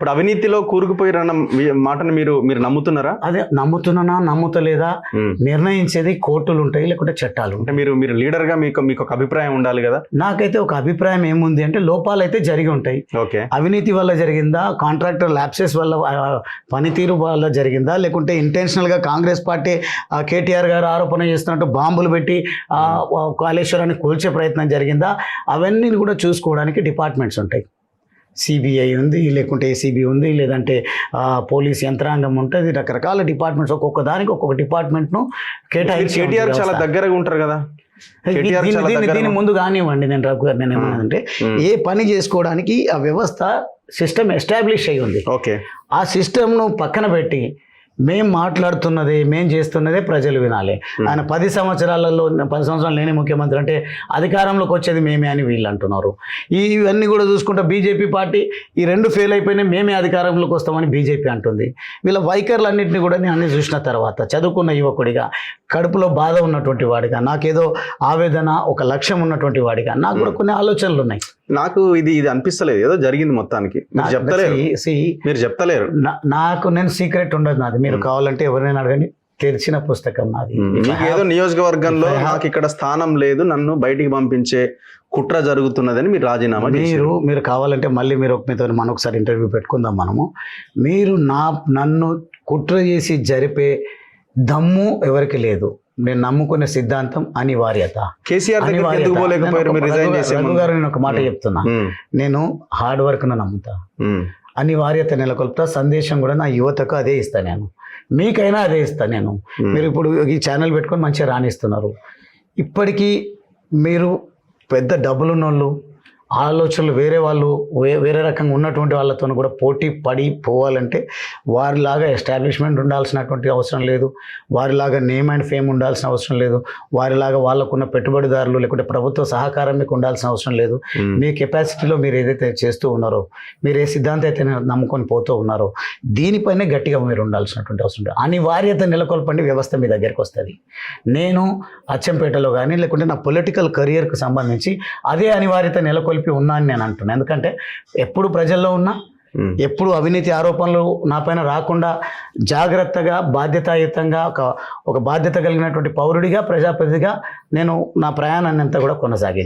ఇప్పుడు అవినీతిలో కూరుకుపోయిరన్న మాటను మీరు మీరు నమ్ముతున్నారా? అదే నమ్ముతున్నానా నమ్ముతలేదా నిర్ణయించేది కోర్టులు ఉంటాయి, లేకుంటే చట్టాలు అంటే మీరు మీరు లీడర్ గా మీకు మీకు ఒక అభిప్రాయం ఉండాలి కదా. నాకైతే ఒక అభిప్రాయం ఏముంది అంటే లోపాలు అయితే జరిగి ఉంటాయి. ఓకే, అవినీతి వల్ల జరిగిందా, కాంట్రాక్టర్ ల్యాప్సెస్ వల్ల పనితీరు వల్ల జరిగిందా, లేకుంటే ఇంటెన్షనల్గా కాంగ్రెస్ పార్టీ కేటీఆర్ గారు ఆరోపణ చేస్తున్నట్టు బాంబులు పెట్టి కాళేశ్వరాన్ని కూల్చే ప్రయత్నం జరిగిందా, అవన్నీ కూడా చూసుకోవడానికి డిపార్ట్మెంట్స్ ఉంటాయి. సిబిఐ ఉంది, లేకుంటే ఏసీబీ ఉంది, లేదంటే పోలీస్ యంత్రాంగం ఉంటుంది. రకరకాల డిపార్ట్మెంట్స్, ఒక్కొక్క దానికి ఒక్కొక్క డిపార్ట్మెంట్ను కేటాయించి. కేటీఆర్ చాలా దగ్గరగా ఉంటారు కదా. దీని ముందు కానివ్వండి, నేను రఘు గారు నేను ఏమన్నానంటే ఏ పని చేసుకోవడానికి ఆ వ్యవస్థ సిస్టమ్ ఎస్టాబ్లిష్ అయి ఉంది. ఓకే, ఆ సిస్టమ్ను పక్కన పెట్టి మేం మాట్లాడుతున్నదే మేం చేస్తున్నదే ప్రజలు వినాలి. ఆయన 10 సంవత్సరాలు లేని ముఖ్యమంత్రి అంటే అధికారంలోకి వచ్చేది మేమే అని వీళ్ళు అంటున్నారు. ఇవన్నీ కూడా చూసుకుంటే బీజేపీ పార్టీ ఈ 2 ఫెయిల్ అయిపోయినాయి, మేమే అధికారంలోకి వస్తామని బీజేపీ అంటుంది. వీళ్ళ వైఖరులన్నింటినీ కూడా నేను అన్ని చూసిన తర్వాత చదువుకున్న యువకుడిగా, కడుపులో బాధ ఉన్నటువంటి వాడిగా, నాకేదో ఆవేదన, ఒక లక్ష్యం ఉన్నటువంటి వాడిగా నాకు కూడా కొన్ని ఆలోచనలు ఉన్నాయి. నాకు ఇది అనిపిస్తలేదు, ఏదో జరిగింది మొత్తానికి. మీరు చెప్తలేరు. నాకు నేను సీక్రెట్ ఉండదు నాది. మీరు కావాలంటే ఎవరైనా అడగండి, తెరిచిన పుస్తకం నాది. ఏదో నియోజకవర్గంలో నాకు ఇక్కడ స్థానం లేదు, నన్ను బయటికి పంపించే కుట్ర జరుగుతున్నదని మీరు రాజీనామా మీరు కావాలంటే మళ్ళీ మీరు మీతో మనొకసారి ఇంటర్వ్యూ పెట్టుకుందాం మనము. మీరు నన్ను కుట్ర చేసి జరిపే దమ్ము ఎవరికి లేదు. నేను నమ్ముకునే సిద్ధాంతం అనివార్యత. కేసీఆర్ గారు నేను ఒక మాట చెప్తున్నా, నేను హార్డ్ వర్క్ ను నమ్ముతా, అనివార్యత నెలకొల్పుతా. సందేశం కూడా నా యువతకు అదే ఇస్తాను, నేను మీకైనా అదే ఇస్తాను నేను. మీరు ఇప్పుడు ఈ ఛానల్ పెట్టుకొని మంచిగా రాణిస్తున్నారు. ఇప్పటికీ మీరు పెద్ద డబ్బులున్నోళ్ళు, ఆలోచనలు వేరే రకంగా ఉన్నటువంటి వాళ్ళతో కూడా పోటీ పడి పోవాలంటే వారిలాగా ఎస్టాబ్లిష్మెంట్ ఉండాల్సినటువంటి అవసరం లేదు, వారిలాగా నేమ్ అండ్ ఫేమ్ ఉండాల్సిన అవసరం లేదు, వారిలాగా వాళ్ళకున్న పెట్టుబడిదారులు లేకుంటే ప్రభుత్వ సహకారం మీకు ఉండాల్సిన అవసరం లేదు. మీ కెపాసిటీలో మీరు ఏదైతే చేస్తూ ఉన్నారో, మీరు ఏ సిద్ధాంతం అయితే నమ్ముకొని పోతూ ఉన్నారో దీనిపైనే గట్టిగా మీరు ఉండాల్సినటువంటి అవసరం లేదు. అనివార్యత నెలకొల్పండి, వ్యవస్థ మీ దగ్గరికి వస్తుంది. నేను అచ్చంపేటలో కానీ లేకుంటే నా పొలిటికల్ కెరియర్కి సంబంధించి అదే అనివార్యత నెలకొల్పి ఉన్నా అని నేను అంటున్నాను. ఎందుకంటే ఎప్పుడు ప్రజల్లో ఉన్నా, ఎప్పుడు అవినీతి ఆరోపణలు నా పైన రాకుండా జాగ్రత్తగా బాధ్యతాయుతంగా ఒక బాధ్యత కలిగినటువంటి పౌరుడిగా, ప్రజాప్రతినిధిగా నేను నా ప్రయాణాన్ని అంతా కూడా కొనసాగించాను.